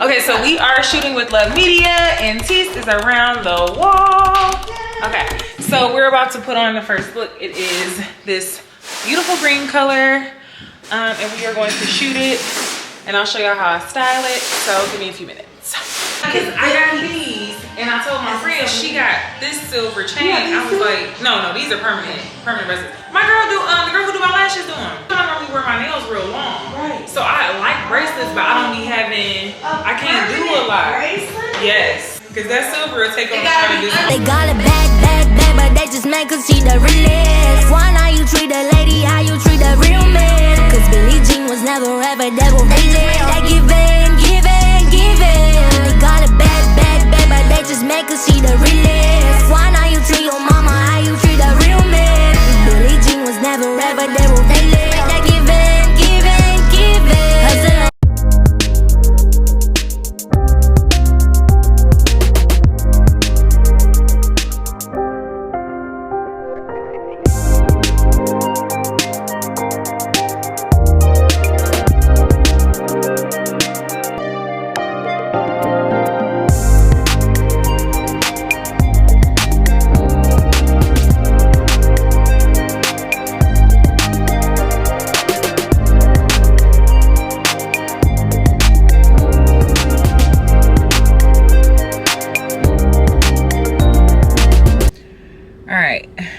Okay, so we are shooting with Lxve Media and Tease is around the wall. Okay, so we're about to put on the first look. It is this beautiful green color, and we are going to shoot it, and I'll show y'all how I style it. So give me a few minutes. Because I got these, and I told my friend she got this silver chain. I was like, no, these are permanent bracelets. My girl the girl who do my lashes do them. I normally wear my nails real long, right? So I like bracelets, but I don't be having. I can't do a lot. Bracelet? Yes, because that silver will take on part of this. They got it bad, but they just make her see the realest. Why now you treat a lady how you treat a real man? Cause Billie Jean was never ever devil. They give in. They got it bad, but they just make her see the realest. Why now you treat your mama how you treat a real man? Billie Jean was never ever devil. They give in. Hustle.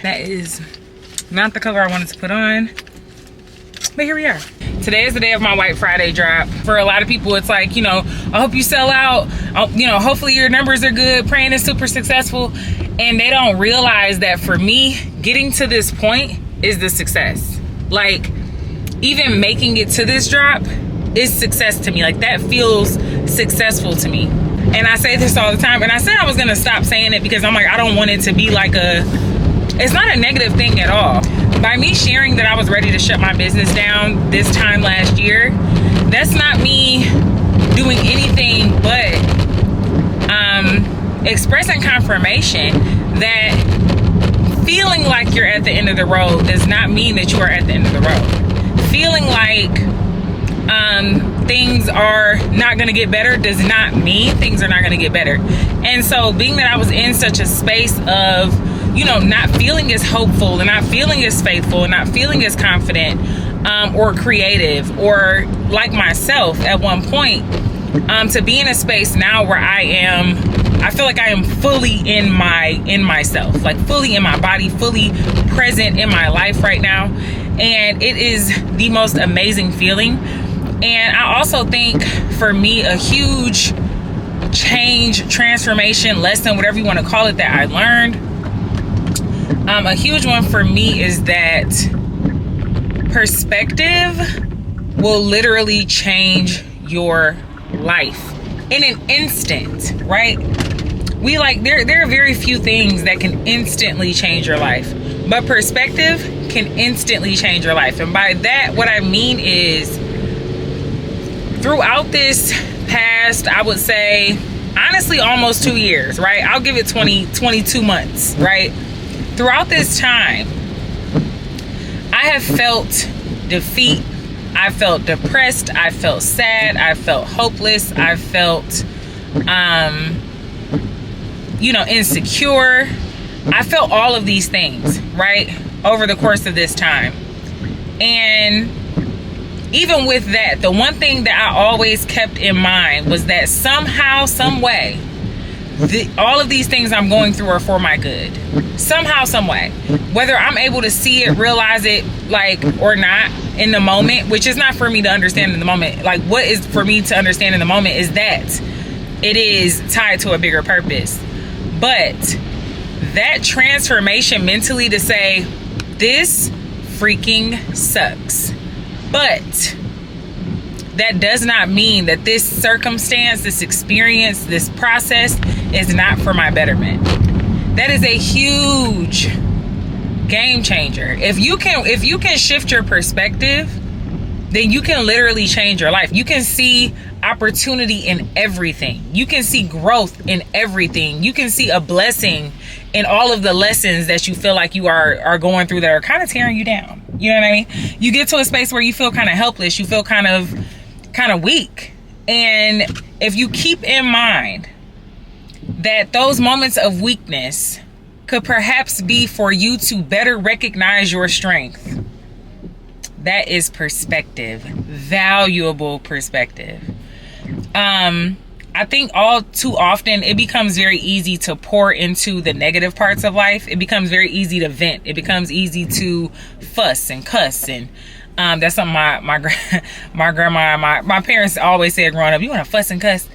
That is not the color I wanted to put on, but here we are. Today is the day of my White Friday drop. For a lot of people, it's like, I hope you sell out. Hopefully your numbers are good. Praying is super successful. And they don't realize that for me, getting to this point is the success. Like, even making it to this drop is success to me. Like, that feels successful to me. And I say this all the time. And I said I was going to stop saying it because I'm like, I don't want it to be like it's not a negative thing at all. By me sharing that I was ready to shut my business down this time last year, that's not me doing anything but expressing confirmation that feeling like you're at the end of the road does not mean that you are at the end of the road. Feeling like things are not going to get better does not mean things are not going to get better. And so being that I was in such a space of not feeling as hopeful and not feeling as faithful and not feeling as confident or creative or like myself at one point, to be in a space now where I feel like I am fully in myself, like fully in my body, fully present in my life right now. And it is the most amazing feeling. And I also think for me, a huge change, transformation, lesson, whatever you want to call it, that I learned, a huge one for me is that perspective will literally change your life in an instant, right? There are very few things that can instantly change your life, but perspective can instantly change your life. And by that, what I mean is throughout this past, I would say, honestly, almost 2 years, right? I'll give it 22 months, right? Throughout this time, I have felt defeat. I felt depressed. I felt sad. I felt hopeless. I felt, insecure. I felt all of these things, right, over the course of this time. And even with that, the one thing that I always kept in mind was that somehow, some way, all of these things I'm going through are for my good. Somehow, some way. Whether I'm able to see it, realize it, or not in the moment, which is not for me to understand in the moment. Like, what is for me to understand in the moment is that it is tied to a bigger purpose. But that transformation mentally to say, this freaking sucks. But that does not mean that this circumstance, this experience, this process is not for my betterment. That is a huge game changer. If you can shift your perspective, then you can literally change your life. You can see opportunity in everything. You can see growth in everything. You can see a blessing in all of the lessons that you feel like you are going through that are kind of tearing you down. You know what I mean? You get to a space where you feel kind of helpless. You feel kind of weak. And if you keep in mind that those moments of weakness could perhaps be for you to better recognize your strength, that is perspective, valuable perspective. I think all too often it becomes very easy to pour into the negative parts of life. It becomes very easy to vent. It becomes easy to fuss and cuss, and that's something my grandma, my parents always said growing up. You want to fuss and cuss?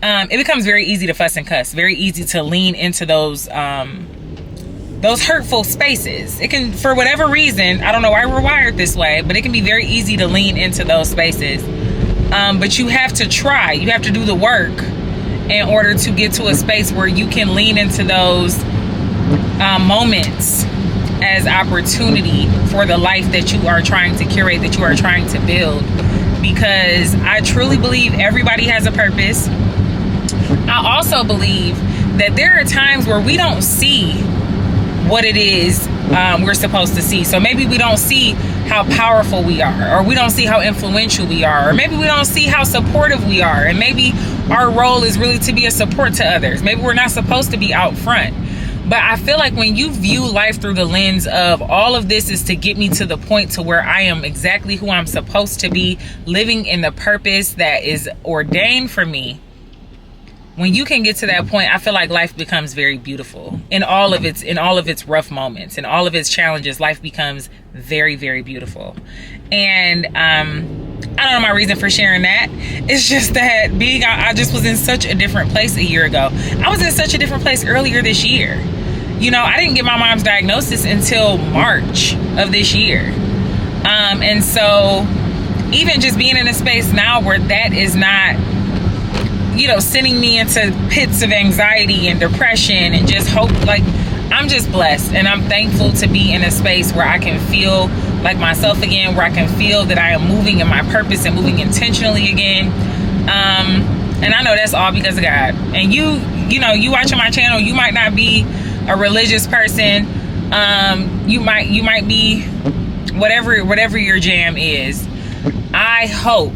It becomes very easy to fuss and cuss. Very easy to lean into those hurtful spaces. It can, for whatever reason, I don't know why we're wired this way, but it can be very easy to lean into those spaces. But you have to try. You have to do the work in order to get to a space where you can lean into those moments as opportunity for the life that you are trying to curate, that you are trying to build. Because I truly believe everybody has a purpose. I also believe that there are times where we don't see what it is we're supposed to see. So maybe we don't see how powerful we are, or we don't see how influential we are, or maybe we don't see how supportive we are, and maybe our role is really to be a support to others. Maybe we're not supposed to be out front. But I feel like when you view life through the lens of all of this is to get me to the point to where I am exactly who I'm supposed to be, living in the purpose that is ordained for me, when you can get to that point, I feel like life becomes very beautiful in all of its rough moments, in all of its challenges. Life becomes very, very beautiful. And I don't know my reason for sharing that. It's just that I just was in such a different place a year ago. I was in such a different place earlier this year. You know, I didn't get my mom's diagnosis until March of this year. And so even just being in a space now where that is not, you know, sending me into pits of anxiety and depression and just hope, like, I'm just blessed, and I'm thankful to be in a space where I can feel like myself again, where I can feel that I am moving in my purpose and moving intentionally again. And I know that's all because of God. And you know, you watching my channel, you might not be a religious person. You might be whatever your jam is. I hope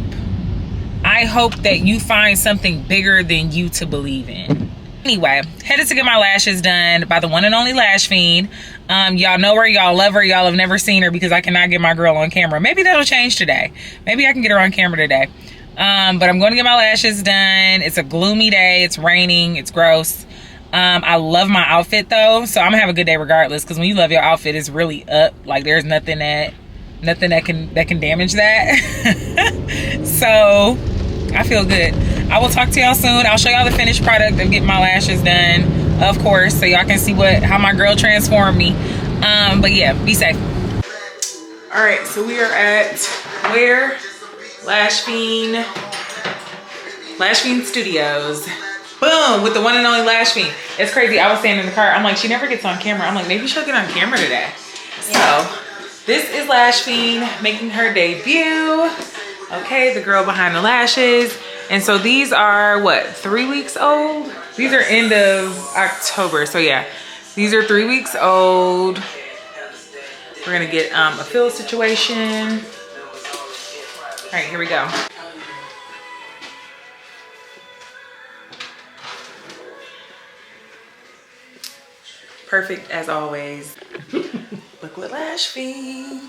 that you find something bigger than you to believe in. Anyway, headed to get my lashes done by the one and only Lash Fiend. Y'all know her, y'all love her, y'all have never seen her because I cannot get my girl on camera. Maybe that'll change today. Maybe I can get her on camera today. But I'm going to get my lashes done. It's a gloomy day. It's raining. It's gross. I love my outfit though, so I'm gonna have a good day regardless, because when you love your outfit, it's really up. Like, there's nothing that can damage that. So I feel good. I will talk to y'all soon. I'll show y'all the finished product of getting my lashes done, of course, so y'all can see how my girl transformed me. But yeah, be safe. All right, so we are at where? Lash Fiend Studios. Boom, with the one and only Lash Fiend. It's crazy. I was standing in the car. I'm like, she never gets on camera. I'm like, maybe she'll get on camera today. Yeah. So this is Lash Fiend making her debut. Okay, the girl behind the lashes. And so these are what, 3 weeks old? These are end of October. So yeah, these are 3 weeks old. We're gonna get a fill situation. All right, here we go. Perfect as always. Look what Lash Fiend.